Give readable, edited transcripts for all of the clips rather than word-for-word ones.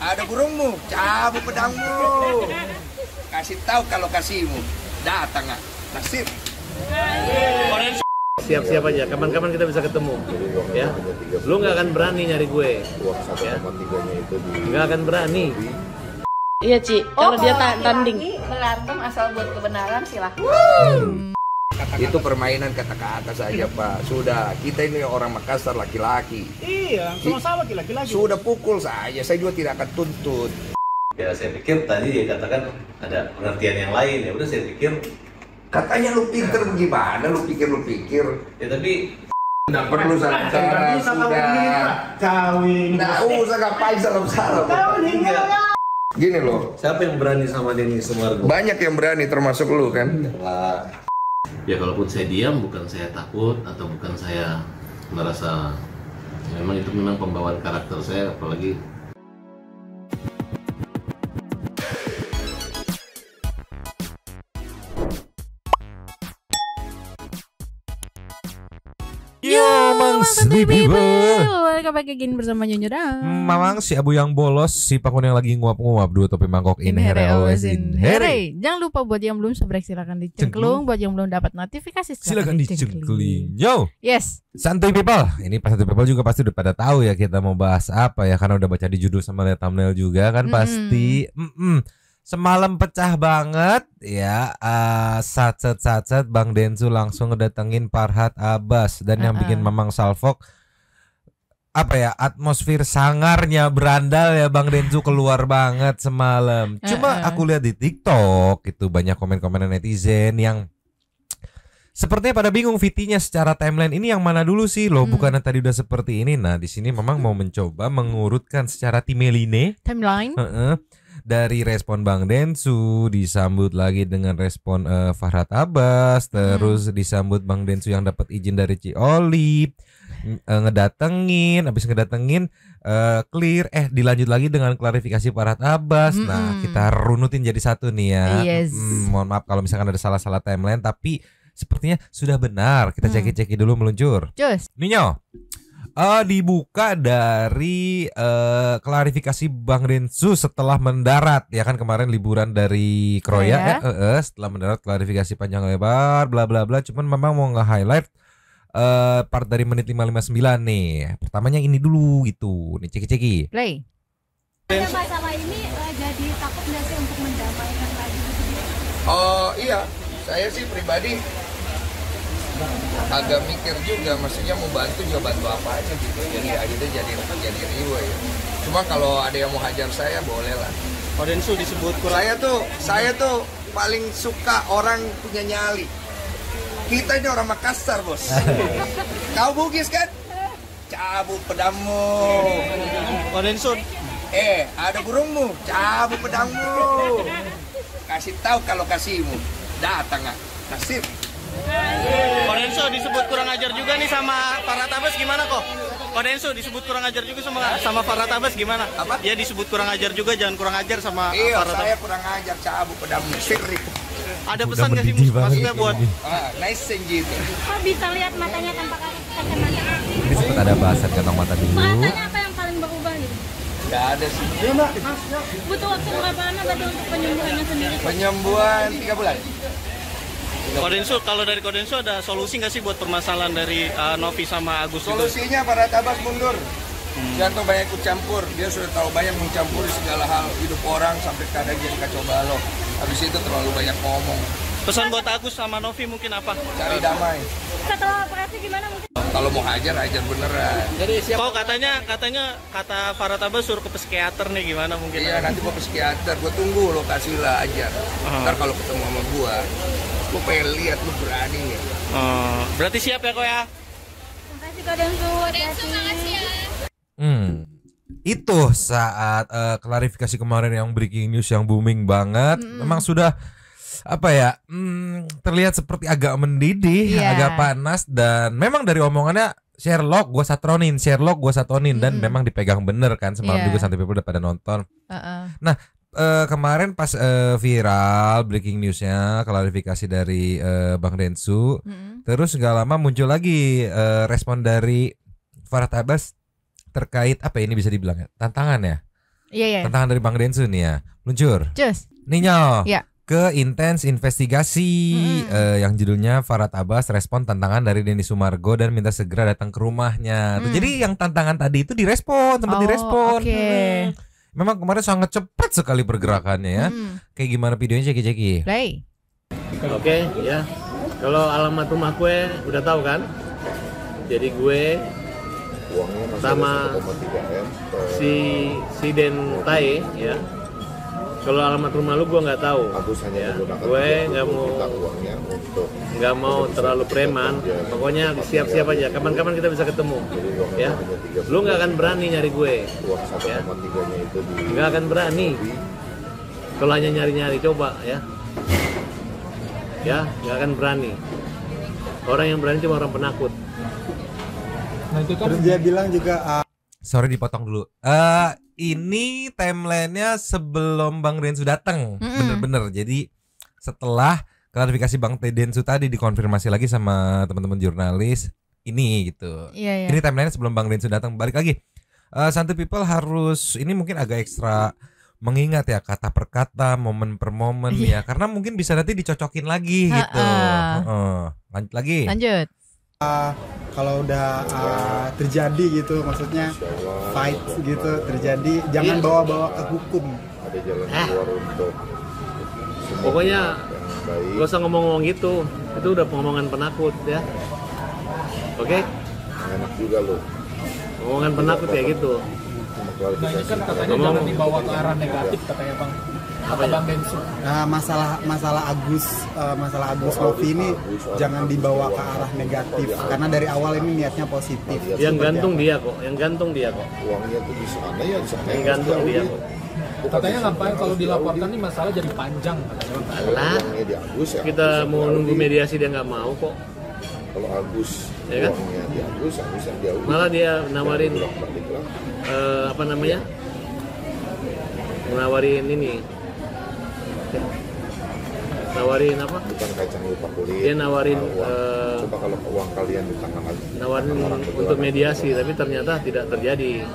ada burungmu, cabut pedangmu. Kasih tahu kalau kasihmu. Datang nggak? Nasib. Siap-siap aja, kapan-kapan kita bisa ketemu, ya. Lu nggak akan berani nyari gue, ya. Nggak akan berani. Iya Ci, kalau dia tanding berantem asal buat kebenaran silahkan. Itu permainan kata-kata saja Pak. Sudah, kita ini orang Makassar laki-laki. Iya, sama-sama laki-laki. Sudah pukul saja, saya juga tidak akan tuntut. Ya saya pikir tadi dia katakan ada pengertian yang lain, ya udah saya pikir Katanya lu pinter gimana? Lu pikir. ya tapi Nggak perlu salam-salam, sudah. Kawin. Nggak usah ngapain salam-salam. Gini loh, siapa yang berani sama Denny Sumargo? banyak yang berani termasuk lu kan. Lah, Ya kalaupun saya diam, bukan saya takut atau bukan saya merasa, memang itu memang pembawaan karakter saya, apalagi Yo, Mangs the People. Welcome back again bersama Nyonya Dan. Mamang si abu yang bolos, si pakun yang lagi nguap-nguap, dua topi mangkok in here always in here. Jangan lupa buat yang belum subscribe silakan dicengklung. Buat yang belum dapat notifikasi Silakan dicengkling. Yo, Yes. santuy people. Ini pas santuy people juga pasti udah pada tahu ya kita mau bahas apa ya, karena udah baca di judul sama lihat thumbnail juga kan pasti. Semalam pecah banget ya, sacet Bang Densu langsung ngedatengin Farhad Abbas dan yang bikin Mamang Salfok apa ya, atmosfer sangarnya berandal ya Bang Densu keluar banget semalam. Cuma aku lihat di TikTok itu banyak komen-komen netizen yang sepertinya pada bingung VT-nya secara timeline ini yang mana dulu sih loh, bukannya tadi udah seperti ini. Nah di sini Mamang mau mencoba mengurutkan secara timeline dari respon Bang Densu, disambut lagi dengan respon Farhad Abbas, terus disambut Bang Densu yang dapat izin dari Ci Oli, habis ngedatengin clear, dilanjut lagi dengan klarifikasi Farhad Abbas. Nah kita runutin jadi satu nih ya. Mohon maaf kalau misalkan ada salah-salah timeline, tapi sepertinya sudah benar. Kita ceki-ceki dulu meluncur. Cus. Ninyo. Dibuka dari klarifikasi Bang Densu setelah mendarat ya kan, kemarin liburan dari Kroya setelah mendarat klarifikasi panjang lebar bla bla bla. Cuman memang mau nge-highlight part dari menit 559 nih. Pertamanya ini dulu gitu. Nih ceki-ceki. Play. Masalah ini jadi takut nggak sih untuk mendamaikan lagi? Oh iya, saya sih pribadi agak mikir juga, maksudnya mau bantu juga bantu apa aja gitu. Jadi akhirnya jadi riwa ya. Cuma kalau ada yang mau hajar saya boleh lah. Densu disebut Saya tuh paling suka orang punya nyali. Kita ini orang Makassar bos. Kau Bugis kan? Cabut pedangmu. Densu. Ada burungmu, cabut pedangmu. Kasih tahu kalau kasihmu. Datang nggak? Nasib. Densu disebut kurang ajar juga nih sama Farhad Abbas, gimana kok? Densu disebut kurang ajar juga sama Farhad Abbas, gimana? Apa? Dia disebut kurang ajar juga, jangan kurang ajar sama Iya, Farhad Abbas. saya kurang ajar, cabut pedangmu. Sirik. Ada pesan nggak sih maksudnya buat Nice gitu. Kok bisa lihat matanya tanpa kacamata? Ini sempat ada bahasan kantong mata dulu. Rasanya apa yang paling berubah gitu? Nggak ada sih. Butuh waktu berapa lama berarti untuk penyembuhannya sendiri? Penyembuhan 3 bulan. Densu, kalau dari Densu ada solusi nggak sih buat permasalahan dari Novi sama Agus? Solusinya para tabas mundur. Jangan terlalu banyak ikut campur. Dia sudah terlalu banyak mencampuri segala hal hidup orang sampai kadang jadi kacau balau. Habis itu terlalu banyak ngomong. Pesan buat Agus sama Novi mungkin apa? Cari damai. Setelah operasi gimana mungkin? Kalau mau hajar beneran. Jadi siapa? Kata Farhad Abbas suruh ke psikiater nih, gimana mungkin? Iya, nanti gua ke psikiater. Gua tunggu lokasi lah ajar. Ntar kalau ketemu sama gua pengen lihat lu berani nih. Berarti siap ya kok ya? Makasih Kak Densu. Makasih ya. Itu saat klarifikasi kemarin yang breaking news yang booming banget. Memang sudah apa ya, terlihat seperti agak mendidih, agak panas, dan memang dari omongannya Sherlock gue satonin dan memang dipegang bener kan semalam juga Santai People udah pada nonton. Nah kemarin pas viral breaking newsnya klarifikasi dari Bang Densu, terus nggak lama muncul lagi respon dari Farhad Abbas terkait apa ini bisa dibilang ya, tantangan ya. Iya. Tantangan dari Bang Densu nih ya. Luncur. Cus. Ninyo. Ya. Ke Intens Investigasi yang judulnya Farhat Abbas respon tantangan dari Denny Sumargo dan minta segera datang ke rumahnya. Tuh, jadi yang tantangan tadi itu direspon, sempat direspon. Oke. Memang kemarin sangat cepat sekali pergerakannya ya. Kayak gimana videonya Ceki? Play. Oke, ya. Kalau alamat rumah gue udah tahu kan? Jadi gue sama si Den Tai ya. Kalau alamat rumah lu gue nggak tahu. Ya. Gue nggak mau terlalu preman. Pokoknya siap-siap aja. Kapan-kapan kita bisa ketemu. Ya. Lu nggak akan berani nyari gue. Ya. Nggak akan berani. Kalau hanya nyari-nyari coba ya. Ya, nggak akan berani. Orang yang berani cuma orang penakut. Nah itu kan dia bilang juga sorry dipotong dulu. Ini timelinenya sebelum Bang Densu datang, bener-bener. Jadi setelah klarifikasi Bang Densu tadi dikonfirmasi lagi sama teman-teman jurnalis ini gitu. Iya. Ini timelinenya sebelum Bang Densu datang. Balik lagi, Santuy People harus ini mungkin agak ekstra mengingat ya kata per kata, momen per momen ya, karena mungkin bisa nanti dicocokin lagi gitu. Lanjut lagi. Lanjut. Kalau udah terjadi gitu, maksudnya fight gitu terjadi, jangan bawa-bawa ke hukum. Pokoknya gak usah ngomong-ngomong gitu. Itu udah pengomongan penakut ya. Oke? Enak juga loh. Omongan penakut kayak gitu. Nah ini kan katanya jangan dibawa ke arah negatif katanya Bang. Apa Bang Densu? Nah, masalah Agus Lofi ini jangan dibawa ke arah negatif karena dari awal ini niatnya positif. Yang gantung dia kok, Uangnya tuh di sana ya di sana. Yang gantung dia kok. Katanya ngapain kalau dilaporkan ini masalah jadi panjang katanya. Alah, kita mau nunggu mediasi dia nggak mau kok. Kalau Agus, ya kan? Uangnya di Agus yang dia malah dia nawarin apa namanya? Nawarin ini. Nawarin apa? Bukan kacang lupa kulit. Dia nawarin coba kalau uang kalian di tangan nawarin untuk mediasi, tapi ternyata tidak terjadi.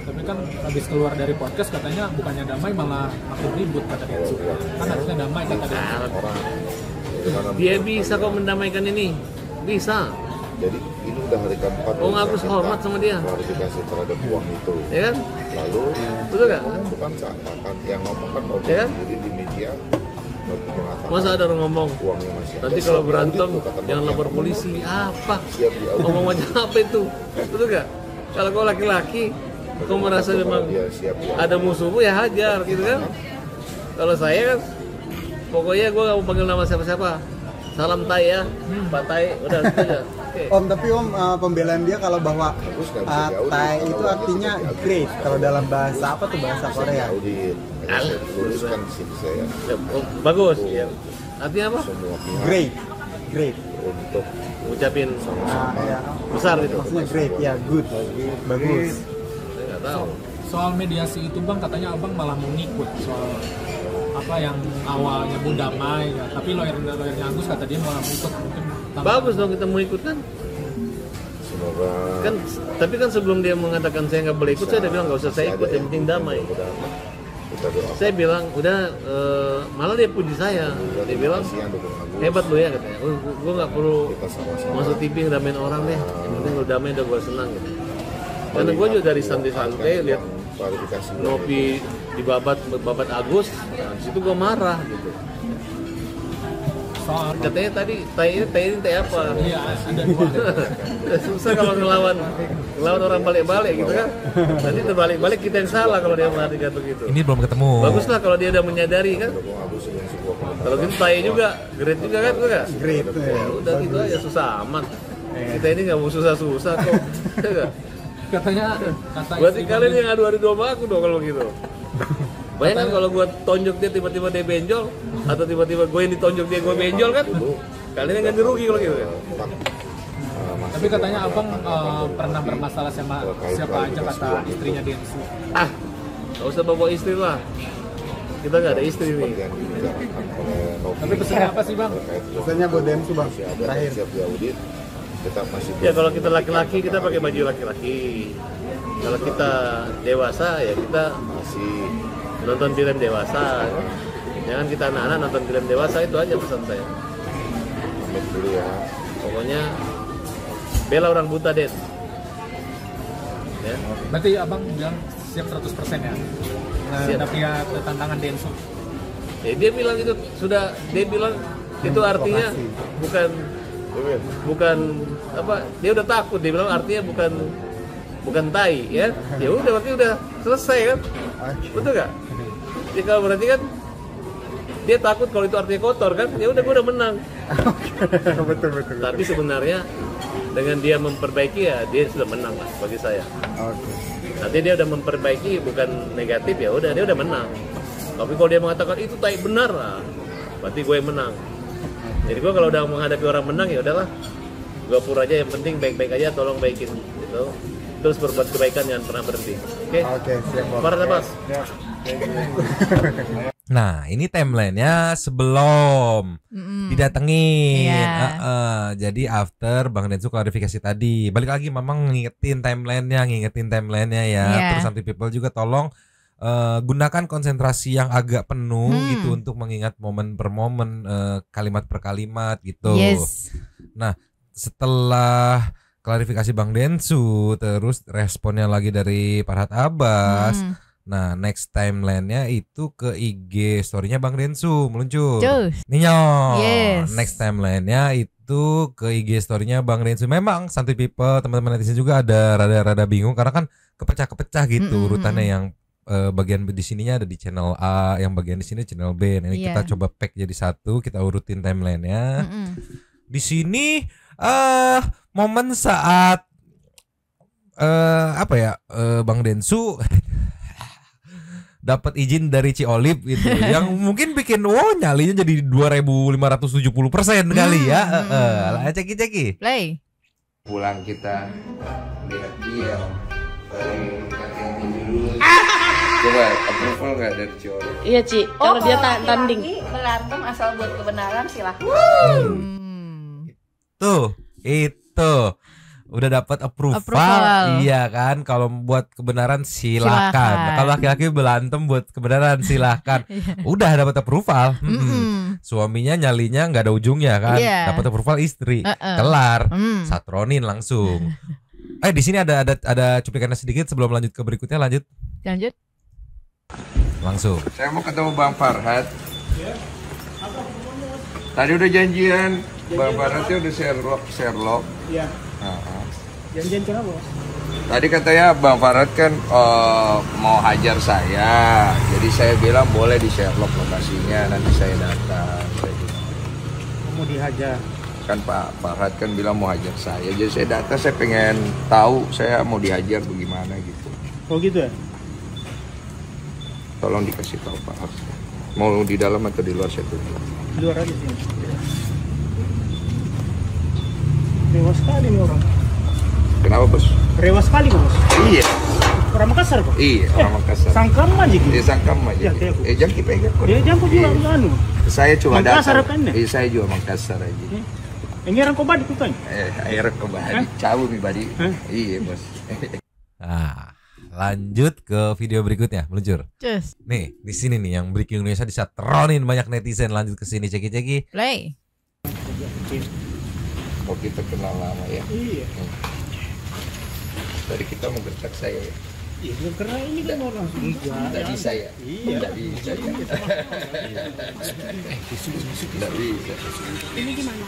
Tapi kan habis keluar dari podcast katanya bukannya damai malah makin ribut kata Densu. Kan harusnya damai kata Densu. Dia bisa kok mendamaikan ini. Bisa. Jadi ini udah hari keempat. Oh, Agus hormat sama dia. Klarifikasi terhadap uang itu. Ya kan? Lalu betul nggak? Bukan seakan yang ngomong kan ya kan? Jadi di media. Masa ada orang ngomong nanti kalau berantem jangan lapor polisi apa? Ngomong macam apa itu? Betul nggak? Kalau kau laki-laki, kau merasa memang ada musuhmu ya hajar gitu kan? Kalau saya kan, pokoknya gue nggak mau panggil nama siapa-siapa. Salam Tai ya, Pak Tai, udah gitu aja. Okay. Om, tapi Om pembelaan dia kalau bahwa Tai itu artinya great kalau dalam bahasa apa tuh bahasa Korea? Luruskan sih saya. Bagus. Ya. Artinya apa? Great. Untuk ucapin ya. Besar itu. Maksudnya great ya, good, bagus. Saya nggak tahu. Soal mediasi itu Bang, katanya Abang malah mau ngikut soal apa yang awalnya mau damai ya. Tapi lawyernya Agus kata dia malah mau ikut. Bagus dong kita mau ikut kan. Semoga kan, tapi kan sebelum dia mengatakan saya nggak boleh ikut, saya udah bilang nggak usah saya ikut, yang penting damai. Saya bilang udah, malah dia puji saya. Dia bilang hebat lu ya katanya. Gue nggak perlu masuk TV ngedamain orang deh. Yang penting lu damai udah gue senang gitu. Karena gue juga dari santai-santai lihat ngopi di babat Agus, nah, di situ gue marah gitu. Katanya tadi Tai apa? Iya, ada dua. Susah kalau ngelawan orang balik-balik gitu kan. Nanti terbalik-balik kita yang salah kalau dia merhatikan begitu. Ini belum ketemu. Baguslah kalau dia udah menyadari kan. Kalau gitu Tai juga, great juga kan, gue kan? Great. Ya, udah gitu aja, susah amat. Kita ini nggak mau susah-susah kok. Katanya berarti kalian yang adu-adu domba aku dong kalau gitu. Bayangkan kalau gue tonjok dia tiba-tiba dia benjol, atau tiba-tiba gue yang ditonjok dia gue benjol kan, kalian yang ganti rugi kalau gitu kan. Tapi katanya Abang pernah bermasalah sama siapa aja kata istrinya Densu. Gak usah bawa istri lah, kita nggak ada istri nih. Tapi pesannya apa sih Bang? Pesannya buat Densu Bang, terakhir. Ya kalau kita laki-laki kita pakai baju laki-laki. Kalau kita dewasa ya kita Masih nonton film dewasa. Jangan kita anak-anak nonton film dewasa, itu aja pesan saya. pamit dulu ya. Pokoknya bela orang buta, Den. Ya. Berarti abang bilang siap 100% ya? Tapi ya tantangan Densu. Ya, dia bilang itu sudah, dia bilang itu artinya bukan apa, dia udah takut, dia bilang artinya bukan tai ya. Ya udah, berarti udah selesai kan? Betul nggak? Jadi kalau berarti kan dia takut kalau itu artinya kotor kan? Ya udah, gue udah menang. betul. Tapi sebenarnya dengan dia memperbaiki ya dia sudah menang lah bagi saya. Nanti dia udah memperbaiki bukan negatif, ya udah dia udah menang. Tapi kalau dia mengatakan itu tai benar lah, berarti gue yang menang. Jadi gue kalau udah menghadapi orang menang ya udahlah, gue pura aja, yang penting baik-baik aja, tolong baikin gitu. Terus berbuat kebaikan, jangan pernah berhenti. Oke, siap. Para Tabas. Nah, ini timelinenya sebelum didatengin. Jadi after Bang Densu klarifikasi tadi. Balik lagi memang ngingetin timelinenya ya. Terus Santuy People juga tolong gunakan konsentrasi yang agak penuh gitu untuk mengingat momen per momen, kalimat per kalimat gitu. Nah, setelah klarifikasi Bang Densu, terus responnya lagi dari Farhat Abbas. Nah, next timeline-nya itu ke IG story-nya Bang Densu meluncur. Ninyo. Next timeline-nya itu ke IG story-nya Bang Densu. Memang Santuy People, teman-teman netizen juga ada rada bingung karena kan kepecah-kepecah gitu urutannya, yang bagian di sininya ada di channel A, yang bagian di sini channel B. Nah, ini kita coba pack jadi satu, kita urutin timeline-nya. Di sini momen saat Bang Densu dapat izin dari Ci Olip gitu, yang mungkin bikin nyalinya jadi 2570% kali ya. Lah ceki. Play. Pulang kita lihat dia coba approval nggak dari Ci Olip? Iya Ci, kalau dia tanding berantem asal buat kebenaran silahkan. Itu udah dapat approval. Iya kan, kalau buat kebenaran silakan. Kalau laki-laki berantem buat kebenaran silakan. Udah dapat approval. Suaminya nyalinya nggak ada ujungnya kan. Dapat approval istri. Kelar. Satronin langsung. Di sini ada cuplikannya sedikit sebelum lanjut ke berikutnya. Lanjut. Langsung. Saya mau ketemu Bang Farhat. Tadi udah janjian. Bang Farhatnya udah Sherlock. Iya. Janjian kenapa? Tadi katanya Bang Farhat kan mau hajar saya. Jadi saya bilang boleh di Sherlock lokasinya, nanti saya datang. Mau dihajar? Kan Pak Farhat kan bilang mau hajar saya. Jadi saya datang, saya pengen tahu saya mau dihajar bagaimana gitu. Oh gitu ya? Tolong dikasih tahu Pak Farhat. Mau di dalam atau di luar saya tunggu. Di luar aja sini. Rewas sekali nih orang. Kenapa bos? Rewas sekali bos. Iya. Orang Makassar kok? Iya, orang Makassar. Sangkam aja gitu. Sangkam aja. Jangan dipegang kok. Jangan juga anu. Saya cuma Makassar datang. Kan, saya juga Makassar aja. Ini orang Kobadi bukan? Orang Kobadi. Cawu nih Badi. Iya bos. Lanjut ke video berikutnya, meluncur. Nih, di sini nih yang Breaking Indonesia disatronin banyak netizen. Lanjut ke sini, ceki. Play. Oh, kita kenal lama ya. Iya. Tadi kita mau gertak saya ya. Iya, karena ini kan orang Tadi saya. Iya. Tadi saya. Tadi. Ini gimana?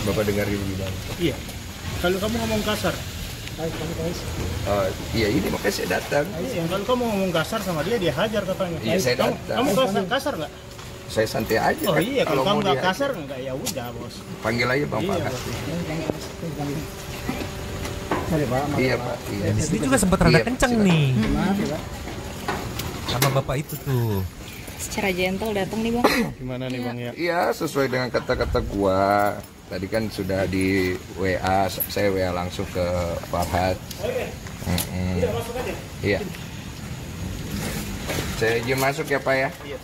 Bapak dengarin gimana? Iya. Kalau kamu ngomong kasar. Iya, ini makanya saya datang. Iya, kalau kamu ngomong kasar sama dia hajar katanya. Iya, saya datang. Kamu kasar nggak? Saya santai aja. Oh kan? iya, kalau kamu nggak kasar nggak ya udah bos. Panggil aja Bang Farhat. Iya Pak. Iya. Di sini juga sempat rada kenceng nih. sama bapak itu tuh. Secara gentle datang nih bang. Gimana nih bang ya? Iya, sesuai dengan kata-kata gua. Tadi kan sudah di WA, saya WA langsung ke Farhad. Iya. Saya izin masuk ya Pak ya. Iya.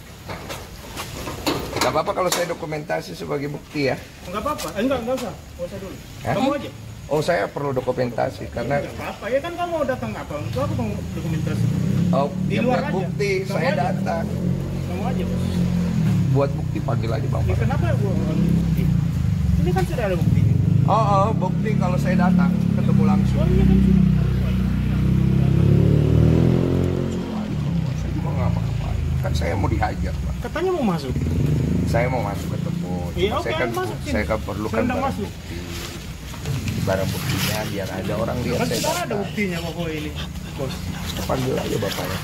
Gak apa-apa kalau saya dokumentasi sebagai bukti ya. Enggak apa-apa, enggak usah. Enggak usah dulu. Hah? Kamu aja. Oh, saya perlu dokumentasi karena Enggak apa-apa, ya kan kamu datang apa? Untuk aku mau dokumentasi. oh, Di ya luar buat aja. bukti Kamu saya aja. datang. Kamu aja, Bos. Buat bukti panggil aja Bang. Ya, kenapa gua bukti? Ini kan sudah ada buktinya. Oh, bukti kalau saya datang ketemu langsung. Oh iya kan sudah. Saya juga nggak apa-apain. Kan saya mau dihajar Pak. Katanya mau masuk. Saya mau masuk ketemu. Iya, Cuma oke, saya kan masuk sini. saya kan perlukan Saya barang masuk. bukti. Barang buktinya biar ada orang lihat Kan saya sudah ada datang. buktinya pokoknya ini, Bos. Panggil aja bapaknya.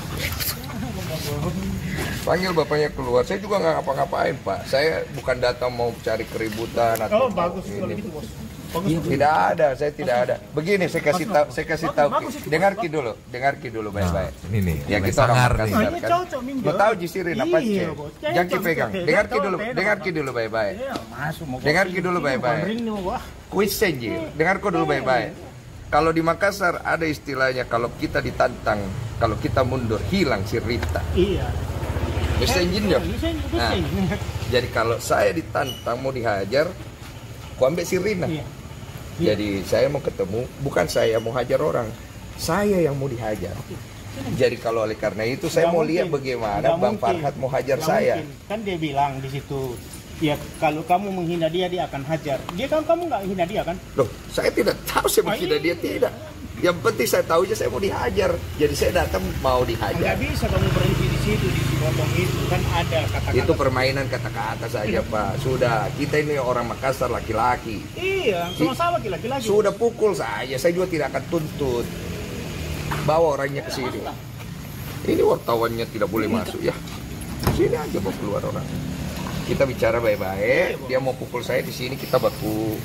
Panggil bapaknya keluar. Saya juga nggak ngapa-ngapain Pak. Saya bukan datang mau cari keributan atau Oh, bagus kalau ini. gitu, Bos. Bagus. Tidak ada, saya tidak ada. Begini saya kasih tahu, Bagus itu, dengar Ki dulu baik-baik. Ini nih. Ya mulai kita orang sangar Makassar nih. Ini kan. cocok, Minjo. Lo tahu Jisirin apa Iya, Cek? Bos. Jangan Ki Cocok, pegang. cocok. Dengar Ki dulu baik-baik. Iya, masuk mau. Dengar Ki dulu baik-baik. Kuis saja. Dengar kau dulu baik-baik. Kalau di Makassar ada istilahnya kalau kita ditantang, kalau kita mundur hilang si Rita. Iya. Bisa izin ya? Nah, Nah, jadi kalau saya ditantang mau dihajar, ku ambil si Rina. Iya. Jadi saya mau ketemu, bukan saya mau hajar orang, saya yang mau dihajar. Jadi kalau oleh karena itu saya mau lihat bagaimana Bang Farhad mau hajar saya. Kan dia bilang di situ, ya kalau kamu menghina dia, dia akan hajar. Dia kan kamu nggak hina dia kan? Loh, saya tidak tahu saya menghina dia tidak. Yang penting saya tahu aja saya mau dihajar. Jadi saya datang mau dihajar. Nggak bisa kamu berhenti di situ, di si ngomong itu kan ada kata-kata. Itu permainan kata-kata saja Pak. Sudah, kita ini orang Makassar laki-laki. Iya, sama-sama laki-laki. Sudah pukul saja, saya juga tidak akan tuntut. Bawa orangnya ke sini. Ini wartawannya tidak boleh masuk ya. Sini aja mau keluar orang. Kita bicara baik-baik. Dia mau pukul saya di sini kita baku.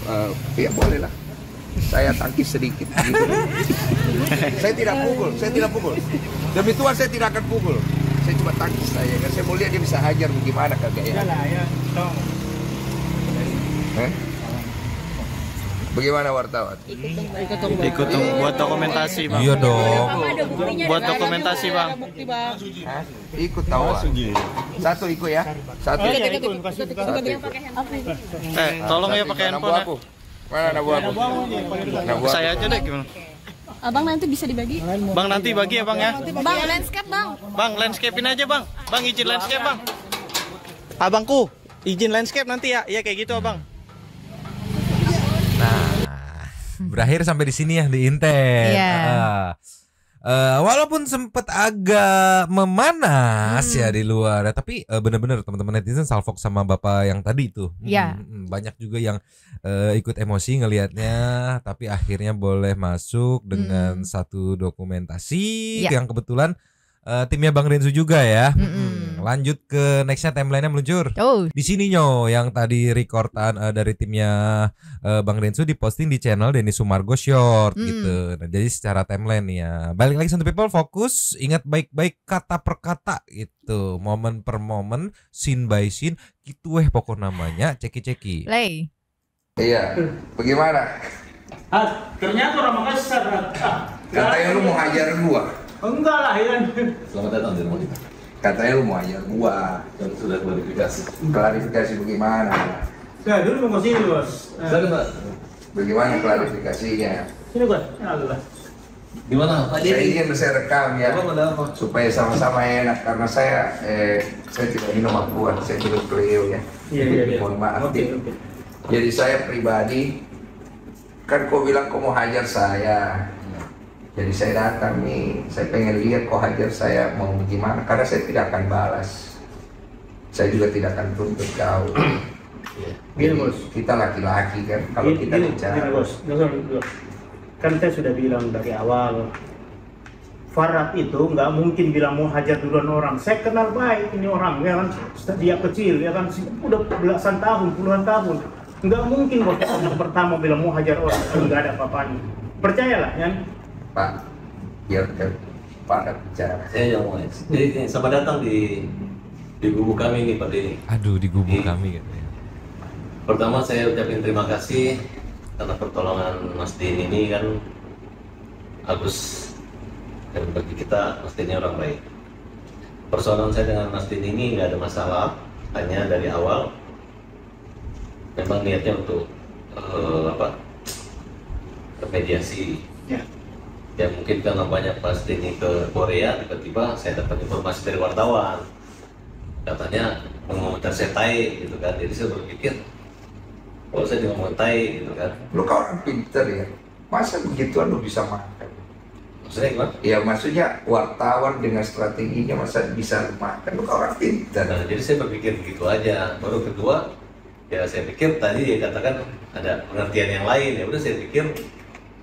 Ya boleh lah. Saya tangkis sedikit. Gitu. Saya tidak pukul. Demi Tuhan saya tidak akan pukul. Saya cuma tangkis saya. Kan saya mau lihat dia bisa hajar bagaimana kagak ya. Lah ya, dong. Bagaimana wartawan? Ikut dong buat dokumentasi bang. Iya dong. Buat dokumentasi bang. Hah? Ikut tahu. Satu ikut ya. Satu. Tolong ya pakai handphone. Mana anak buahku? Saya aja deh gimana? Abang nanti bisa dibagi. Bang nanti bagi ya bang ya. Bang landscape bang. Bang landscape-in aja bang. Bang izin landscape bang. Abangku izin landscape nanti ya. Iya kayak gitu abang. Berakhir sampai di sini ya di Inten. Iya. Walaupun sempat agak memanas ya di luar, tapi bener-bener teman-teman netizen salfok sama bapak yang tadi itu. Iya. Banyak juga yang ikut emosi ngelihatnya, tapi akhirnya boleh masuk dengan satu dokumentasi yang kebetulan timnya Bang Rensu juga ya. Lanjut ke nextnya timeline-nya meluncur. Di sini Nyo yang tadi recordan dari timnya Bang Rensu diposting di channel Denny Sumargo Short gitu. Nah, jadi secara timeline nih ya. Balik lagi Santu People, fokus, ingat baik-baik kata per kata itu, momen per momen, scene by scene, gitu pokok namanya, ceki-ceki. Lay. Iya. Bagaimana? Ternyata orang Makassar. Katanya lu mau hajar gua. Enggak lah ya. Selamat datang di rumah kita. Katanya lu mau hajar gua. Dan sudah klarifikasi. Klarifikasi bagaimana? Saya dulu mau sini bos. Bagaimana klarifikasinya? Sini bos. Allah. Gimana? Saya ingin saya rekam ya, supaya sama-sama enak karena saya tidak minum akuan, saya minum Cleo ya. Iya. Mohon maaf. Oke. Jadi saya pribadi kan kau bilang kau mau hajar saya. Jadi saya datang nih, saya pengen lihat kau hajar saya mau gimana, karena saya tidak akan balas. Saya juga tidak akan tuntut kau. Gini bos. Kita laki-laki kan, kalau kita bicara. Gini bos, kan saya sudah bilang dari awal, Farhad itu nggak mungkin bilang mau hajar duluan orang. Saya kenal baik ini orang, ya kan, dia kecil, ya kan, udah belasan tahun, puluhan tahun. Nggak mungkin bos yang pertama bilang mau hajar orang, nggak ada apa-apanya. Percayalah, ya. Pak, biarkan. pandang bicara. Saya yang mulai. Jadi selamat datang di gubuk kami nih Pak Denny. Aduh, di gubuk kami gitu ya. Pertama saya ucapin terima kasih karena pertolongan Mas Denny ini kan Agus, dan bagi kita Mas Denny orang baik. Persoalan saya dengan Mas Denny ini nggak ada masalah, hanya dari awal memang niatnya untuk mediasi. Ya mungkin karena banyak Mas Denny ke Korea, tiba-tiba saya dapat informasi dari wartawan katanya mengomentar saya tai gitu kan, jadi saya berpikir kalau saya ngomong tai gitu kan. Lu kan orang pinter ya, masa begituan lu bisa makan? Maksudnya gimana? Ya maksudnya wartawan dengan strateginya masa bisa makan, lu kan orang pinter. Nah, jadi saya berpikir begitu aja. Baru kedua, ya saya pikir tadi dia katakan ada pengertian yang lain, ya udah saya pikir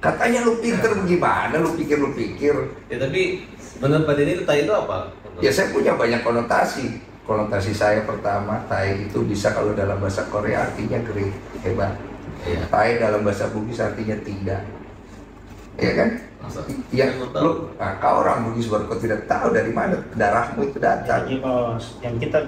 katanya lu pinter gimana, lu pikir. Ya tapi menurut Pak Denny itu tai itu apa? Ya saya punya banyak konotasi. Konotasi saya pertama, tai itu bisa kalau dalam bahasa Korea artinya great, hebat. Iya. Tai dalam bahasa Bugis artinya tidak. Ya kan? Ya, lu, nah, kau orang Bugis baru kau tidak tahu dari mana darahmu itu datang. Jadi bos, yang kita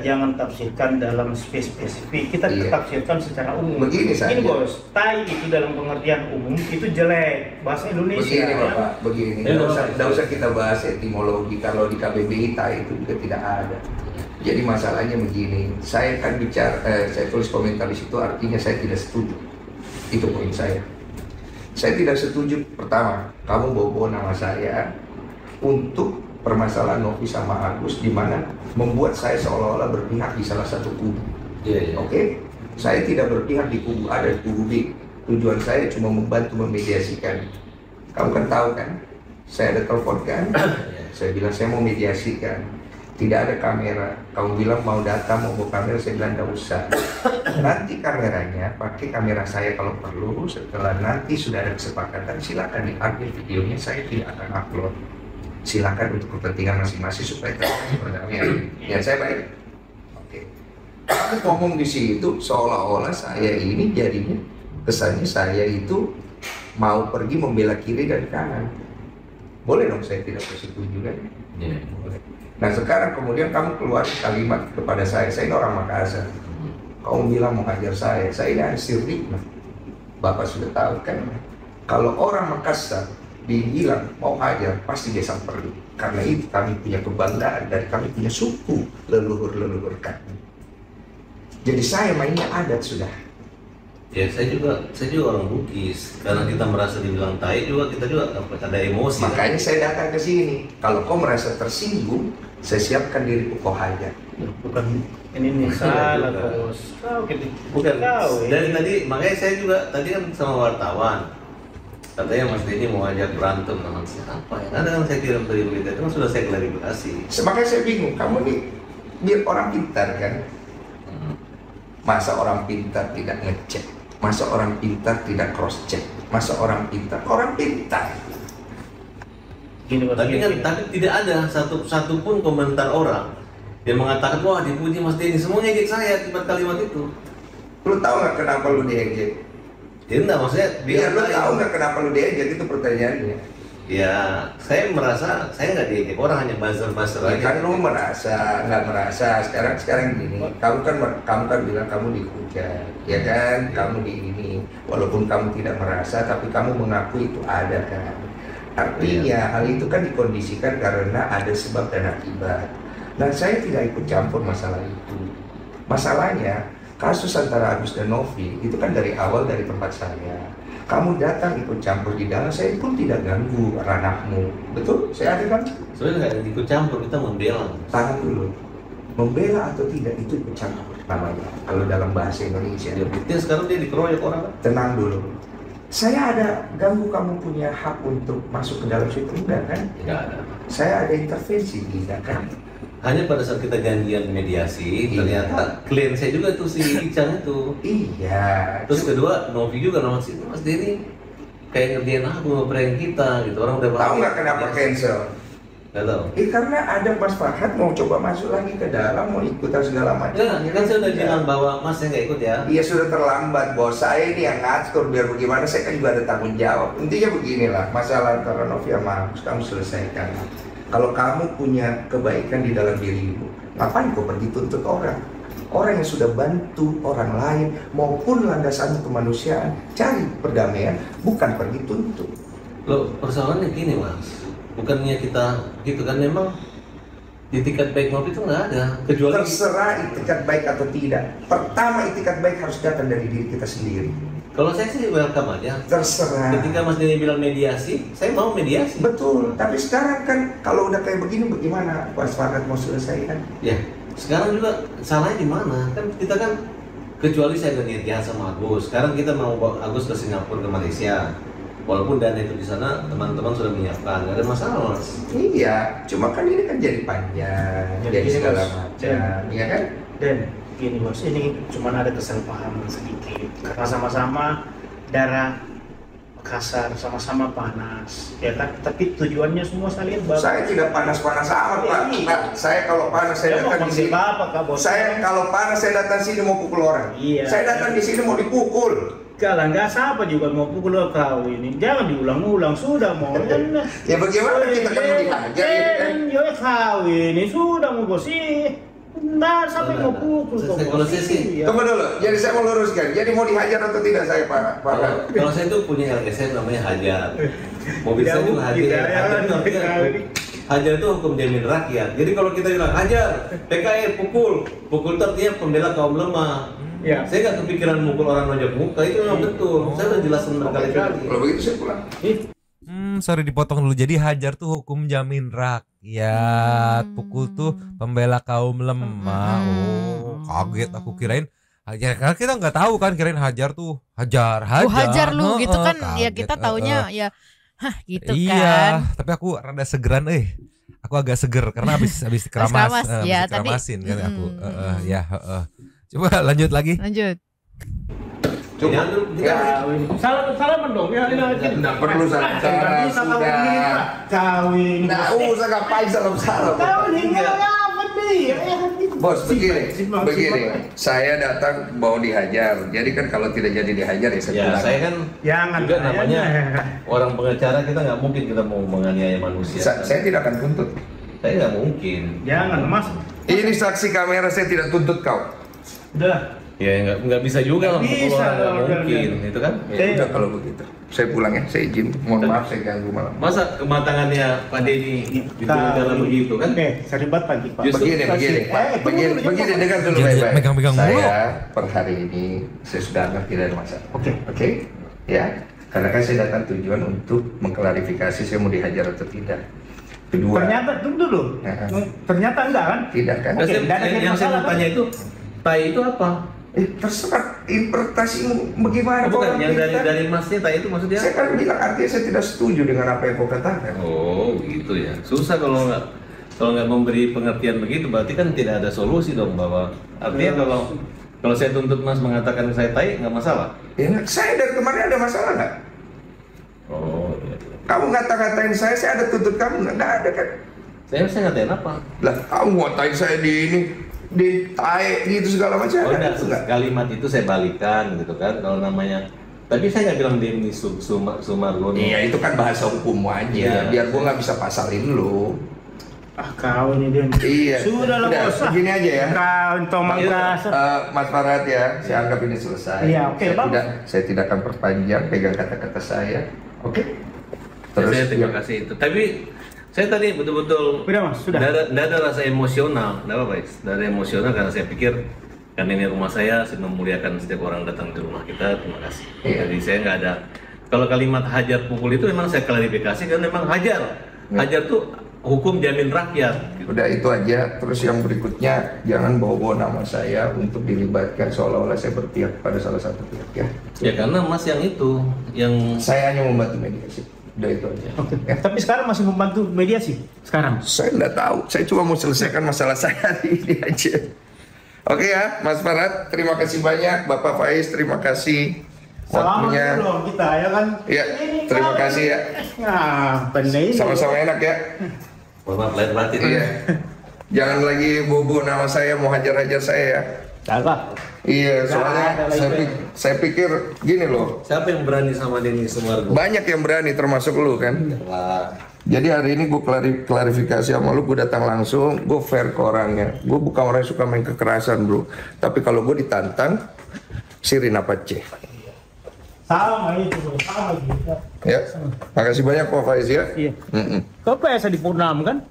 jangan tafsirkan dalam spesifik, kita tafsirkan secara umum. Begini saja. Ini bos, tai itu dalam pengertian umum itu jelek bahasa Indonesia. Begini Bapak, begini. Tidak usah kita bahas etimologi, kalau di KBBI tai itu juga tidak ada. Jadi masalahnya begini, saya kan bicara, saya tulis komentar di situ artinya saya tidak setuju. Itu poin saya. Saya tidak setuju pertama, kamu bawa nama saya untuk permasalahan Novi sama Agus, di mana membuat saya seolah-olah berpihak di salah satu kubu. Oke? Saya tidak berpihak di kubu A dan kubu B. Tujuan saya cuma membantu memediasikan. Kamu kan tahu kan? Saya ada telepon kan? Saya bilang saya mau mediasikan. Tidak ada kamera. Kamu bilang mau datang, mau bawa kamera, saya bilang tidak usah. Nanti kameranya, pakai kamera saya kalau perlu. Setelah nanti sudah ada kesepakatan, silakan diambil videonya. Saya tidak akan upload. Silakan untuk kepentingan masing-masing supaya terjadi perdamaian. Ya saya baik. Oke. Kamu ngomong di situ seolah-olah saya ini jadinya kesannya saya itu mau pergi membela kiri dan kanan. Boleh dong saya tidak bersetuju kan? Boleh. Nah sekarang kemudian kamu keluar kalimat kepada saya ini orang Makassar. Kamu bilang mau hajar saya ini Ansir Rikmah. Bapak sudah tahu kan? Kalau orang Makassar dibilang mau hajar pasti dia samperin, karena itu kami punya kebanggaan dan kami punya suku leluhur kami. Jadi saya mainnya adat sudah. Ya saya juga orang Bugis, karena kita merasa dibilang tai juga kita juga ada emosi. Makanya saya datang ke sini. Kalau kau merasa tersinggung, saya siapkan diriku kau hajar. Bukan ini salah bos. Bukan. Dari tadi makanya saya juga tadi kan sama wartawan. Katanya Mas Denny mau ajak berantem sama siapa ya? Ada kan saya kirim dari berita itu kan sudah saya klarifikasi. Makanya saya bingung, kamu nih biar orang pintar kan? Masa orang pintar tidak ngecek? Masa orang pintar tidak cross check? Masa orang pintar? Orang pintar. Tapi tidak ada satu pun komentar orang yang mengatakan wah dipuji Mas Denny, semua ngejek saya akibat kalimat itu. Lu tahu nggak kenapa lu diejek? Ya enggak, maksudnya biar lu tahu nggak kenapa lu diejek, itu pertanyaannya. Ya, saya merasa saya nggak diejek, orang hanya buzzer aja. Kan lu merasa, nggak merasa. Sekarang gini, kamu kan bilang kamu dihujat, ya kan? Kamu di ini, walaupun kamu tidak merasa, tapi kamu mengaku itu ada kan? Artinya hal itu kan dikondisikan karena ada sebab dan akibat. Dan saya tidak ikut campur masalah itu. Masalahnya kasus antara Agus dan Novi itu kan dari awal dari tempat saya. Kamu datang ikut campur di dalam, saya pun tidak ganggu ranahmu. Betul? Saya ada kan? Sebenarnya nggak ikut campur, kita membela. Tahan dulu. Membela atau tidak itu ikut campur namanya. Kalau dalam bahasa Indonesia. Ya buktinya sekarang dia dikeroyok orang kan? Tenang dulu. Saya ada ganggu kamu punya hak untuk masuk ke dalam situ, enggak kan? Enggak ada. Saya ada intervensi, tidak kan? Hanya pada saat kita janjian mediasi, ternyata klien saya juga tuh si Icang itu. Iya. Terus kedua, Novi juga nama si Mas Denny kayak ngerjain aku ngeprank kita gitu, orang udah tahu nggak kenapa cancel? Nggak tahu. Karena ada Mas Farhad mau coba masuk lagi ke dalam, mau ikutan segala macam. Kan saya udah bilang bahwa Mas saya nggak ikut ya. Iya sudah terlambat, bos. Saya ini yang ngatur biar bagaimana, saya kan juga ada tanggung jawab. Intinya beginilah, masalah antara Novi sama Agus kamu selesaikan. Kalau kamu punya kebaikan di dalam dirimu, ngapain kau pergi tuntut orang? Orang yang sudah bantu orang lain maupun landasannya kemanusiaan, cari perdamaian, bukan pergi tuntut. Loh, persoalannya gini Mas. Bukannya kita gitu kan, memang itikat baik Novi itu nggak ada, kecuali terserah itikat baik atau tidak. Pertama itikat baik harus datang dari diri kita sendiri. Kalau saya sih welcome aja. Terserah. Ketika Mas Denny bilang mediasi, saya mau mediasi. Betul. Tapi sekarang kan kalau udah kayak begini, bagaimana Mas Farhad mau selesaikan? Ya, sekarang juga salahnya di mana? Kan kita kan, kecuali saya udah niat jahat sama Agus. Sekarang kita mau bawa Agus ke Singapura, ke Malaysia. Walaupun dana itu di sana teman-teman sudah menyiapkan, nggak ada masalah Mas. Iya, cuma kan ini kan jadi panjang, jadi segala macam, iya kan? Dan gini bos, ini cuma ada kesalahpahaman sedikit karena sama-sama darah kasar, sama-sama panas, ya kan? Tapi tujuannya semua saya lihat bagus. Saya tidak panas-panas amat Pak. Pak, saya kalau panas saya datang di sini. Saya kalau panas saya datang sini mau pukul orang. Iya. Saya datang di sini mau dipukul. Kalau nggak siapa juga mau pukul kau ini, jangan diulang-ulang, sudah mau. Ya bagaimana kita kan mau dihajar? Ya kau ini sudah mau bosi. Nah, sampai mau pukul kau. Kalau saya sih, tunggu dulu. Jadi saya mau luruskan. Jadi mau dihajar atau tidak saya Pak? Kalau saya itu punya LSM namanya hajar. Mobil saya juga hajar. Hajar itu hukum jamin rakyat. Jadi kalau kita bilang hajar, PKI pukul itu artinya pembela kaum lemah. Ya. Saya nggak kepikiran mukul orang nonjok muka, itu memang betul. Saya udah jelasin berkali-kali. Kalau begitu saya pulang. Sorry dipotong dulu. Jadi hajar tuh hukum jamin rakyat, pukul tuh pembela kaum lemah. Oh, kaget aku kirain. Ya, karena kita nggak tahu kan, kirain hajar tuh hajar. Hajar lu gitu kan, kaget, ya kita taunya ya, gitu iya, kan. Iya, tapi aku rada segeran, aku agak seger karena habis keramas, ya, keramasin kan aku, Coba lanjut lagi. Lanjut. Coba. Salaman dong ya. Tidak perlu salam sudah. Kawin. Nggak usah ngapain salam. Kawin apa nih? Bos begini. Saya datang mau dihajar. Jadi kan kalau tidak jadi dihajar ya saya pulang. Saya kan jangan juga namanya orang pengacara, kita nggak mungkin kita mau menganiaya manusia. Saya tidak akan tuntut. Saya nggak mungkin. Jangan Mas. Ini saksi kamera, saya tidak tuntut kau. Udah. Ya nggak bisa juga lah, nggak mungkin, itu kan? Ya udah kalau begitu, saya pulang ya, saya izin. Mohon maaf saya ganggu malam. Masa kematangannya Pak Denny itu dalam begitu kan? Seribat pagi Pak. Begini dengar dulu baik-baik. Megang-megang Saya per hari ini saya sudah anggap tidak ada masalah. Oke, ya. Karena kan saya datang tujuan untuk mengklarifikasi saya mau dihajar atau tidak. Kedua. Ternyata tunggu dulu. Ternyata enggak kan? Tidak kan? Yang saya mau tanya itu, tai itu apa? Terserah interpretasimu bagaimana. Bukan yang dari masnya tai itu maksudnya? Saya kan bilang artinya saya tidak setuju dengan apa yang kau katakan. Oh gitu ya. Susah kalau nggak memberi pengertian begitu, berarti kan tidak ada solusi dong, bahwa artinya kalau saya tuntut Mas mengatakan saya tai nggak masalah. Ya, saya dari kemarin ada masalah nggak? Oh iya. Kamu ngata-ngatain saya ada tuntut kamu nggak ada kan? Saya ngatain apa? Lah kamu ngatain saya di tae gitu segala macam. Oh enggak, kalimat itu saya balikan gitu kan, kalau namanya. Tapi saya nggak bilang Denny Sumargono. Iya itu kan bahasa hukum aja, biar gua nggak bisa pasalin lu. Kau ini Denny. Iya. Sudah lah bos. Begini aja ya. Kau Mas Farhad ya, saya anggap ini selesai. Iya oke Bang. Saya tidak akan perpanjang, pegang kata-kata saya. Oke. Terus saya terima kasih itu. Tapi saya tadi betul-betul tidak ada rasa emosional, tidak apa-apa, dari emosional karena saya pikir karena ini rumah saya memuliakan setiap orang datang ke rumah kita, terima kasih. Jadi saya nggak ada. Kalau kalimat hajar pukul itu memang saya klarifikasi karena memang hajar tuh hukum jamin rakyat. Gitu. Udah itu aja. Terus yang berikutnya jangan bawa-bawa nama saya untuk dilibatkan seolah-olah saya berpihak pada salah satu pihak ya. Ya karena Mas yang itu yang saya hanya membantu mediasi. Udah itu aja. Ya. Tapi sekarang masih membantu mediasi? Sekarang? Saya nggak tahu. Saya cuma mau selesaikan masalah saya hari ini aja. Oke ya, Mas Farhad. Terima kasih banyak. Bapak Faiz, terima kasih. Waktunya. Selamat kita ya kan? Iya, terima kasih ya. Nah, benar. Sama-sama enak ya. Maaf lahir batin. Iya. Jangan lagi bobo nama saya mau hajar-hajar saya ya. Salah. Iya, soalnya saya pikir gini loh. Siapa yang berani sama Denny Sumargo? Banyak yang berani termasuk lu kan. Jadi hari ini gue klarifikasi sama lu, gue datang langsung, gue fair ke orangnya. Gue bukan orang yang suka main kekerasan bro. Tapi kalau gue ditantang, sirin apa C. Sama itu, sama gitu. Ya, makasih banyak Pak Faiz ya. Iya. Kau biasa di Purnam kan?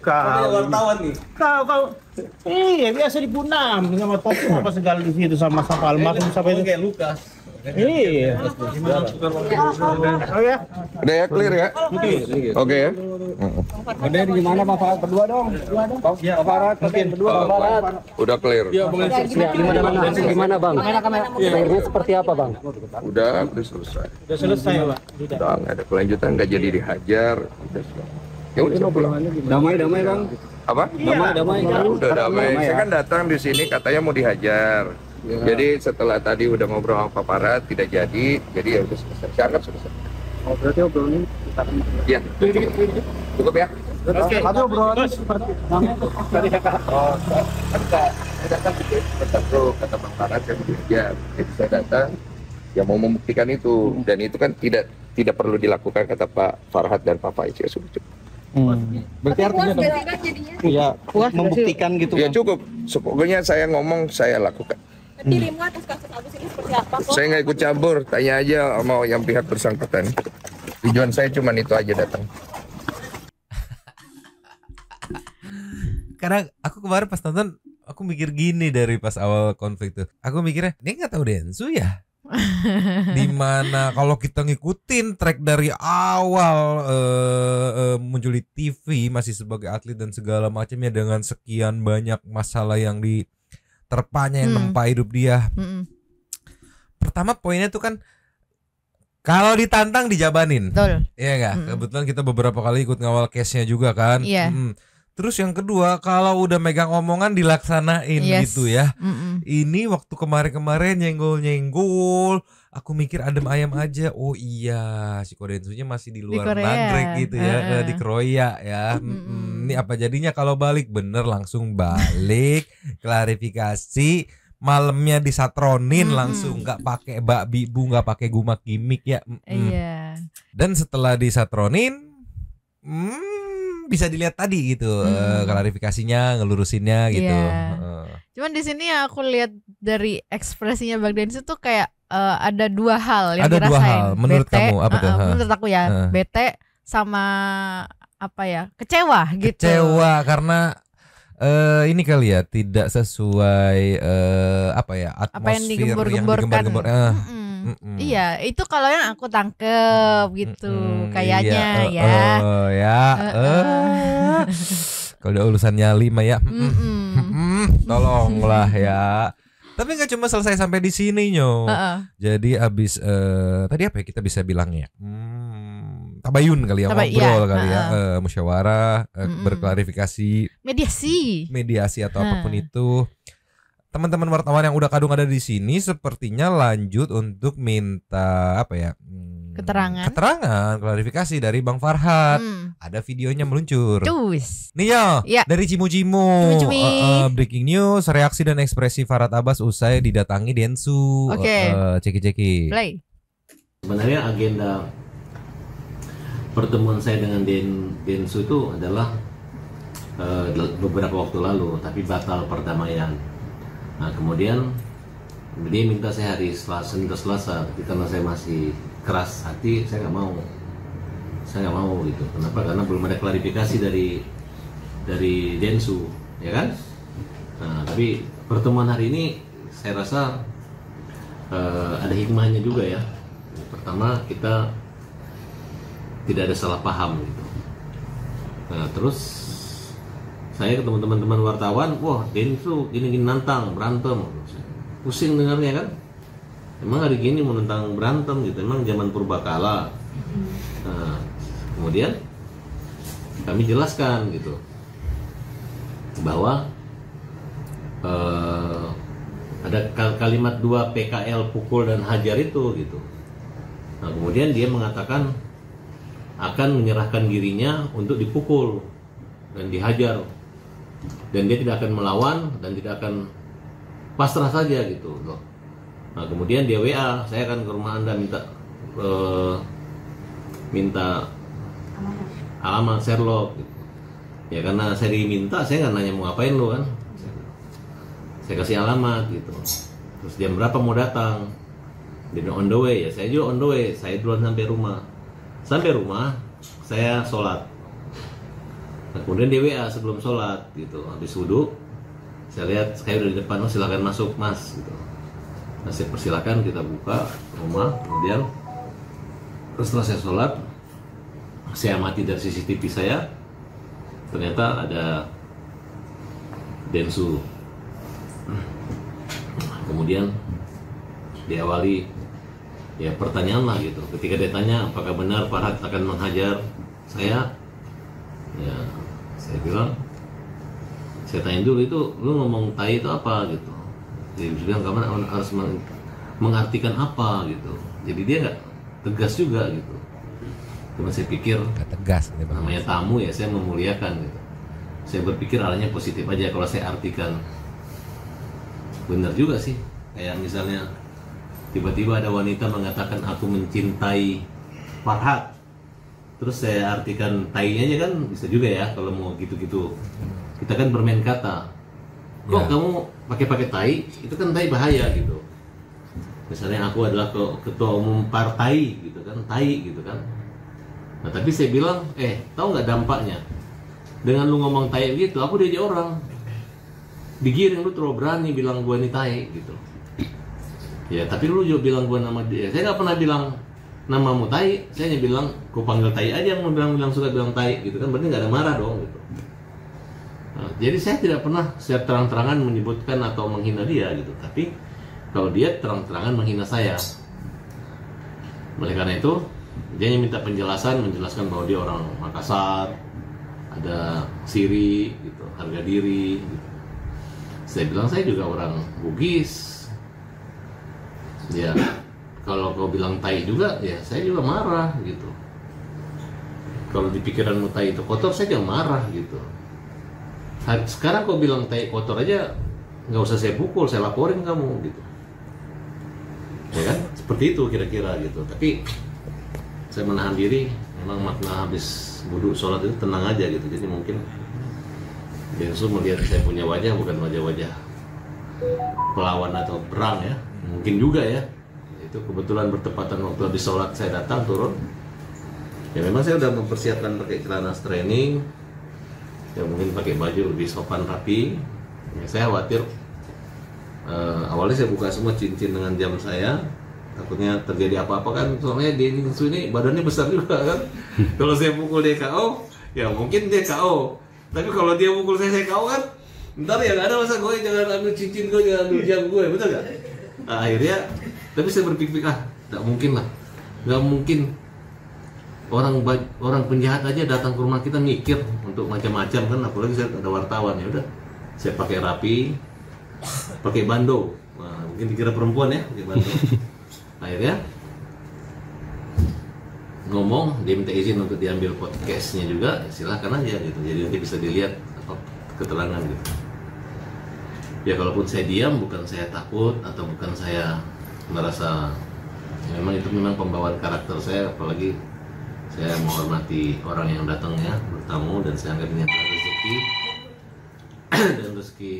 Kau wartawan nih. Kau iya biasa di Purnam sama toko apa segala di situ sama almarhum sampai itu kayak Lukas. Iya. Oh ya. Udah ya, clear ya? Oke ya. Udah gimana Pak Farad berdua dong? Pak Farad berdua Pak Farad. Udah clear. Gimana Bang? Akhirnya seperti apa Bang? Udah selesai. Udah selesai Pak. Udah nggak ada kelanjutan, nggak jadi dihajar. Ya udah pulang. Damai Bang. Apa? Damai. Udah damai. Saya kan datang di sini katanya mau dihajar. Jadi setelah tadi udah ngobrol sama Pak Farad tidak jadi ya udah selesai. Saya anggap selesai. Oh berarti obrolannya kita Iya. Cukup ya. Oke. Tapi obrolannya seperti Oh, saya datang gitu, kata Bang Farad kan dihajar. Jadi saya datang ya mau membuktikan itu dan itu kan tidak perlu dilakukan kata Pak Farhad dan Pak Faiz ya sudah cukup. Berarti artinya iya membuktikan gitu. Ya cukup. Pokoknya saya ngomong saya lakukan. Dirimu atas kasus Agus ini seperti apa kok? Saya nggak ikut campur, tanya aja sama yang pihak bersangkutan. Tujuan saya cuma itu aja datang. Karena aku kemarin pas nonton, aku mikir gini dari pas awal konflik tuh. Aku mikirnya, dia nggak tahu Densu ya. Dimana kalau kita ngikutin track dari awal muncul di TV masih sebagai atlet dan segala macamnya dengan sekian banyak masalah yang terpanya yang nempa hidup dia. Pertama poinnya tuh kan kalau ditantang dijabanin. Betul. Iya nggak? Kebetulan kita beberapa kali ikut ngawal case-nya juga kan. Iya. Terus yang kedua kalau udah megang omongan dilaksanain gitu ya. Ini waktu kemarin nyenggol, aku mikir adem ayam aja. Oh iya, si Kodensunya masih di luar nagrek gitu ya, di Kroya ya. Ini apa jadinya kalau balik? Bener langsung balik, klarifikasi. Malamnya disatronin langsung, nggak pakai bibu, nggak pakai guma kimik ya. Iya. Dan setelah disatronin, bisa dilihat tadi gitu klarifikasinya, ngelurusinnya gitu. Cuman di sini yang aku lihat dari ekspresinya Bang Densu tuh kayak ada dua hal yang ada dirasain. Dua hal. Menurut kamu apa tuh? Menurut aku ya bete sama apa ya, kecewa gitu. Kecewa karena ini kali ya tidak sesuai apa ya, atmosfer apa yang digembar-gemborkan. Iya, itu kalau yang aku tangkep gitu kayaknya kalau udah urusan nyali mah ya tolonglah ya. Tapi nggak cuma selesai sampai di sini Nyo. Jadi abis tadi apa ya kita bisa bilangnya? Tabayun kali ya, ngobrol kali ya, musyawarah, berklarifikasi, mediasi atau apapun itu. Teman-teman wartawan yang udah kadung ada di sini sepertinya lanjut untuk minta apa ya? Keterangan, klarifikasi dari Bang Farhad. Ada videonya meluncur. Nih ya, dari Cimu-Cimu. Breaking news, reaksi dan ekspresi Farhad Abbas usai didatangi Densu. Ceki-ceki. Play. Sebenarnya agenda pertemuan saya dengan Densu itu adalah beberapa waktu lalu, tapi batal perdamaian. Nah kemudian dia minta saya hari Selasa, tapi karena saya masih keras hati, saya nggak mau gitu. Kenapa? Karena belum ada klarifikasi dari Densu, ya kan? Nah tapi pertemuan hari ini saya rasa ada hikmahnya juga ya. Pertama kita tidak ada salah paham gitu. Nah terus saya ketemu teman-teman wartawan, wah Densu gini nantang berantem, pusing dengarnya kan. Emang hari gini mau nantang berantem gitu, emang zaman purbakala. Nah kemudian kami jelaskan gitu bahwa ada kalimat 2 PKL pukul dan hajar itu gitu. Nah kemudian dia mengatakan akan menyerahkan dirinya untuk dipukul dan dihajar, dan dia tidak akan melawan dan tidak akan pasrah saja gitu loh. Nah kemudian dia WA, saya akan ke rumah Anda minta alamat Sherlock gitu. Ya karena saya diminta, saya nggak nanya mau ngapain lo kan, saya kasih alamat gitu. Terus jam berapa mau datang, dia on the way, ya saya juga on the way, saya duluan sampai rumah. Sampai rumah saya sholat. Nah, kemudian dia WA sebelum sholat gitu, habis wudhu saya lihat saya udah di depan, oh silakan masuk mas gitu. Nah, saya persilakan, kita buka rumah. Kemudian setelah saya sholat, saya amati dari CCTV saya, ternyata ada Densu. Kemudian diawali ya pertanyaan lah gitu. Ketika dia tanya apakah benar Farhad akan menghajar saya, ya saya bilang, saya tanya dulu itu lu ngomong tai itu apa gitu. Dia bilang kamu harus mengartikan apa gitu. Jadi dia nggak tegas juga gitu. Cuma saya pikir tegas namanya tamu ya, saya memuliakan gitu. Saya berpikir arahnya positif aja kalau saya artikan. Benar juga sih, kayak misalnya tiba-tiba ada wanita mengatakan aku mencintai Farhad, terus saya artikan tainya aja kan bisa juga ya kalau mau gitu-gitu. Kita kan bermain kata. Kok kamu pakai tai? Itu kan tai bahaya gitu. Misalnya aku adalah ketua umum partai gitu kan, tai gitu kan. Nah tapi saya bilang, tahu nggak dampaknya? Dengan lu ngomong tai gitu, aku diajak orang digiring, lu terlalu berani bilang gue ini tai gitu. Ya tapi lu juga bilang gue nama dia. Saya nggak pernah bilang namamu tai, saya hanya bilang gue panggil tai aja, yang mau bilang suka bilang tai gitu kan, berarti nggak ada marah dong gitu. Nah, jadi saya tidak pernah secara terang-terangan menyebutkan atau menghina dia gitu, tapi kalau dia terang-terangan menghina saya. Oleh karena itu dia hanya minta penjelasan, menjelaskan bahwa dia orang Makassar, ada siri gitu, harga diri gitu. Saya bilang saya juga orang Bugis. Ya, kalau kau bilang tai juga, ya saya juga marah gitu. Kalau di pikiranmu tai itu kotor, saya juga marah gitu. Sekarang kau bilang tai kotor aja, nggak usah saya pukul, saya laporin kamu gitu. Ya kan, seperti itu kira-kira gitu. Tapi saya menahan diri, memang makna habis wudhu sholat itu tenang aja gitu. Jadi mungkin Densu melihat saya punya wajah bukan wajah-wajah pelawan atau perang ya, mungkin juga ya. Itu kebetulan bertepatan waktu habis sholat saya datang turun. Ya memang saya udah mempersiapkan pakai celana training, ya mungkin pakai baju lebih sopan rapi. Ya, saya khawatir awalnya saya buka semua cincin dengan jam saya, takutnya terjadi apa-apa kan, soalnya Densu ini badannya besar juga kan. Kalau saya pukul dia KO, ya mungkin dia KO. Tapi kalau dia pukul saya KO kan, ntar ya gak ada masa gue jangan ambil cincin gue, jangan ambil jam gue, betul gak? Nah, akhirnya, tapi saya berpikir gak mungkin lah, gak mungkin orang penjahat aja datang ke rumah kita mikir untuk macam-macam kan, apalagi saya ada wartawan. Ya udah, saya pakai rapi, pakai bando, nah, mungkin dikira perempuan ya, pakai bando. Akhirnya ngomong, dia minta izin untuk diambil podcastnya juga, ya silahkan aja gitu, jadi nanti bisa dilihat apa keterangan gitu. Ya kalaupun saya diam, bukan saya takut atau bukan saya merasa, ya, memang itu memang pembawaan karakter saya, apalagi saya menghormati orang yang datang ya, bertamu, dan saya anggap ini adalah rezeki dan rezeki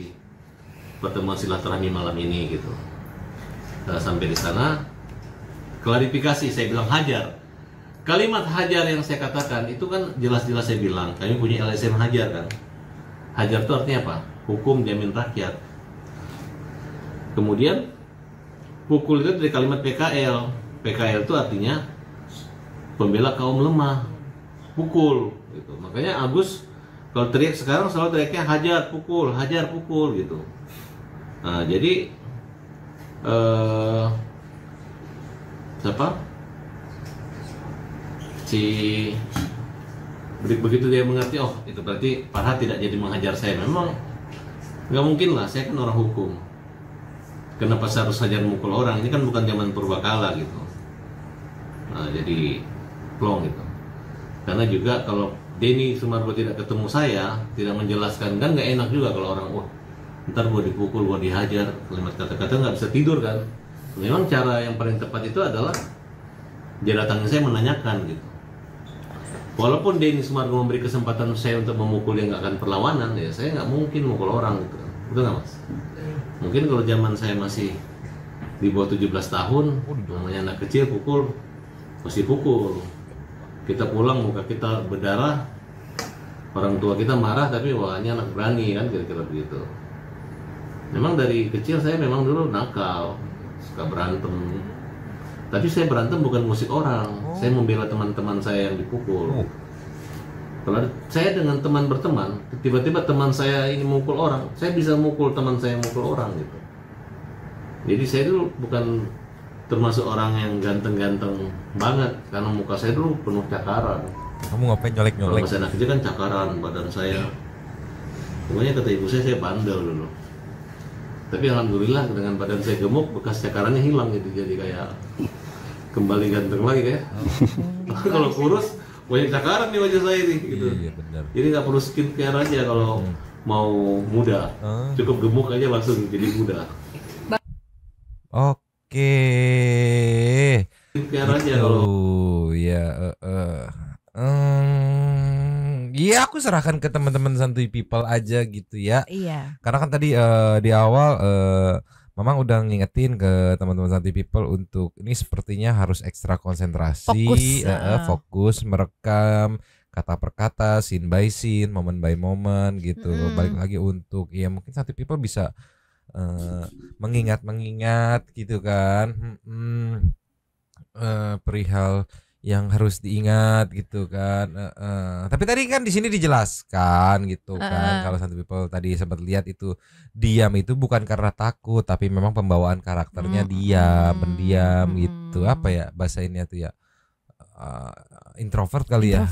pertemuan silaturahmi malam ini gitu. Sampai di sana, klarifikasi, saya bilang hajar. Kalimat hajar yang saya katakan itu kan jelas-jelas saya bilang, kami punya LSM hajar kan. Hajar itu artinya apa? Hukum jamin rakyat. Kemudian pukul itu dari kalimat PKL. PKL itu artinya pembela kaum lemah. Pukul gitu. Makanya Agus kalau teriak sekarang selalu teriaknya hajar pukul gitu. Nah, jadi begitu dia mengerti, oh itu berarti Farhad tidak jadi menghajar saya. Memang nggak mungkin lah, saya kan orang hukum. Kenapa saya harus hajar mukul orang? Ini kan bukan zaman purbakala gitu. Nah, jadi plong gitu. Karena juga kalau Denny Sumargo tidak ketemu saya, tidak menjelaskan, kan nggak enak juga kalau orang, wah ntar gue dipukul, gue dihajar, kalimat kata-kata nggak bisa tidur kan. Memang cara yang paling tepat itu adalah dia datangin saya menanyakan gitu. Walaupun Denny Sumargo memberi kesempatan saya untuk memukul yang nggak akan perlawanan, ya saya nggak mungkin mukul orang gitu. Betul nggak mas? Mungkin kalau zaman saya masih di bawah 17 tahun, namanya anak kecil pukul, masih pukul. Kita pulang muka kita berdarah, orang tua kita marah, tapi wah ini anak berani kan, kira-kira begitu. Memang dari kecil saya memang dulu nakal, suka berantem. Tapi saya berantem bukan musik orang, saya membela teman-teman saya yang dipukul. Kalau saya dengan teman berteman, tiba-tiba teman saya ini mukul orang, saya bisa mukul teman saya yang mukul orang gitu. Jadi saya dulu bukan termasuk orang yang ganteng-ganteng banget, karena muka saya dulu penuh cakaran. Kamu ngapain nyolek-nyolek? Kalau masih anak kecil kan cakaran badan saya. Pokoknya kata ibu saya bandel dulu. Tapi alhamdulillah dengan badan saya gemuk, bekas cakarannya hilang gitu, jadi kayak kembali ganteng lagi kayak. Kalau kurus, banyak cakaran di wajah saya nih. Gitu. Iya, benar. Jadi nggak perlu skincare aja kalau mau muda, cukup gemuk aja langsung jadi muda. Oke. Skincare aja kalau. Ya, iya aku serahkan ke teman-teman Santuy People aja gitu ya. Iya. Karena kan tadi di awal Mamang udah ngingetin ke teman-teman Santuy People untuk ini sepertinya harus ekstra konsentrasi, fokus merekam kata per kata, scene by scene, moment by moment gitu. Balik lagi untuk ya mungkin Santuy People bisa mengingat gitu kan, perihal yang harus diingat gitu kan. Tapi tadi kan di sini dijelaskan gitu kan, kalau Santuy People tadi sempat lihat itu diam itu bukan karena takut, tapi memang pembawaan karakternya diam, pendiam gitu. Apa ya bahasa ini tuh ya, introvert kali ya.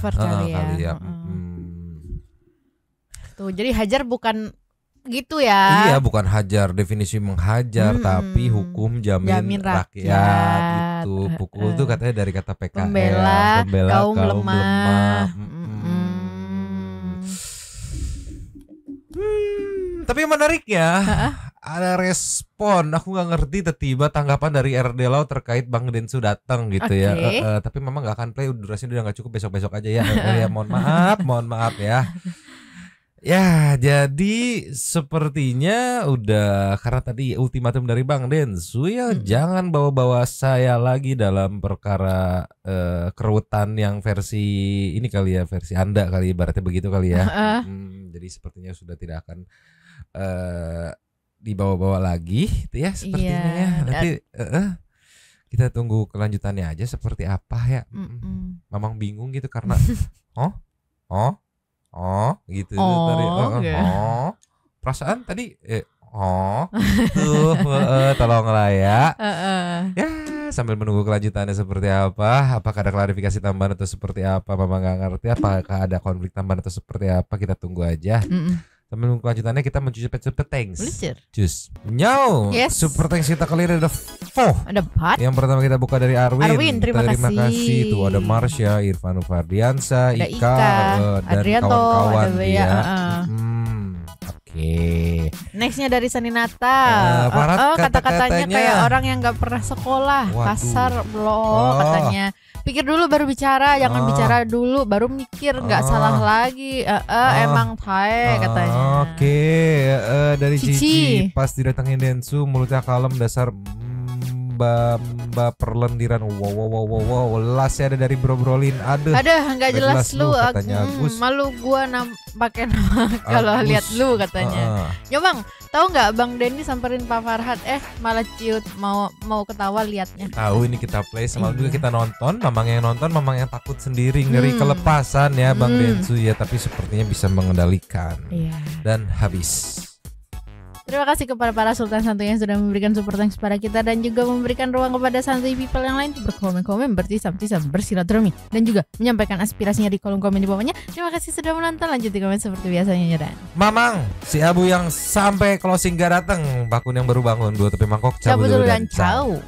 Tuh jadi hajar bukan gitu ya. Iya, bukan hajar definisi menghajar, tapi hukum jamin rakyat gitu. Pukul tuh katanya dari kata PKR, pembela kaum lemah. Tapi menariknya ada respon, aku nggak ngerti tiba-tiba tanggapan dari RD Lau terkait Bang Densu datang gitu ya. Tapi memang nggak akan play, durasinya udah nggak cukup, besok-besok aja ya. Ya mohon maaf ya. Ya, jadi sepertinya udah, karena tadi ultimatum dari Bang Densu ya, jangan bawa-bawa saya lagi dalam perkara kerutan yang versi ini kali ya, versi Anda kali, ibaratnya begitu kali ya. Jadi sepertinya sudah tidak akan dibawa-bawa lagi itu ya sepertinya ya. Nanti kita tunggu kelanjutannya aja seperti apa ya. Mamang bingung gitu karena gitu tadi perasaan tadi tuh tolonglah ya. Ya sambil menunggu kelanjutannya seperti apa, apakah ada klarifikasi tambahan atau seperti apa, Mama nggak ngerti, apakah ada konflik tambahan atau seperti apa, kita tunggu aja. Sambil menunggu kelanjutannya kita menuju super thanks. Jus. Super thanks kita kali ini ada 4. Ada 4. Yang pertama kita buka dari Arwin. Terima kasih. Tuh ada Marsha, Irfan Fardiansa, Ika, dan kawan-kawan dia. Oke. Nextnya dari Saninata. Kata-katanya kayak orang yang nggak pernah sekolah. Kasar loh katanya. Pikir dulu baru bicara, jangan bicara dulu baru mikir, nggak salah lagi. Emang tae katanya. Oke, dari Cici. Pas didatengin Densu mulutnya kalem, dasar mbak perlendiran. Wow, lasnya ada dari Bro-Brolin. Aduh nggak jelas lu katanya Agus. Malu gua pakai nama kalau lihat lu katanya. Yo Bang, tahu nggak Bang Denny samperin Pak Farhad, malah ciut mau ketawa liatnya. Tahu ini kita play semalam juga kita nonton, Mamang yang takut sendiri, ngeri kelepasan ya Bang Densu ya, tapi sepertinya bisa mengendalikan. Dan habis. Terima kasih kepada para Sultan Santuy yang sudah memberikan support thanks kepada kita dan juga memberikan ruang kepada Santuy People yang lain untuk berkomen-komen, bertisam-tisam, bersilaturahmi dan juga menyampaikan aspirasinya di kolom komen di bawahnya. Terima kasih sudah menonton, lanjut di komen seperti biasanya ya Dan. Mamang, si Abu yang sampai closing gak datang, Bakun yang baru bangun, 2 tepi mangkok, cabut dulu dan ciao.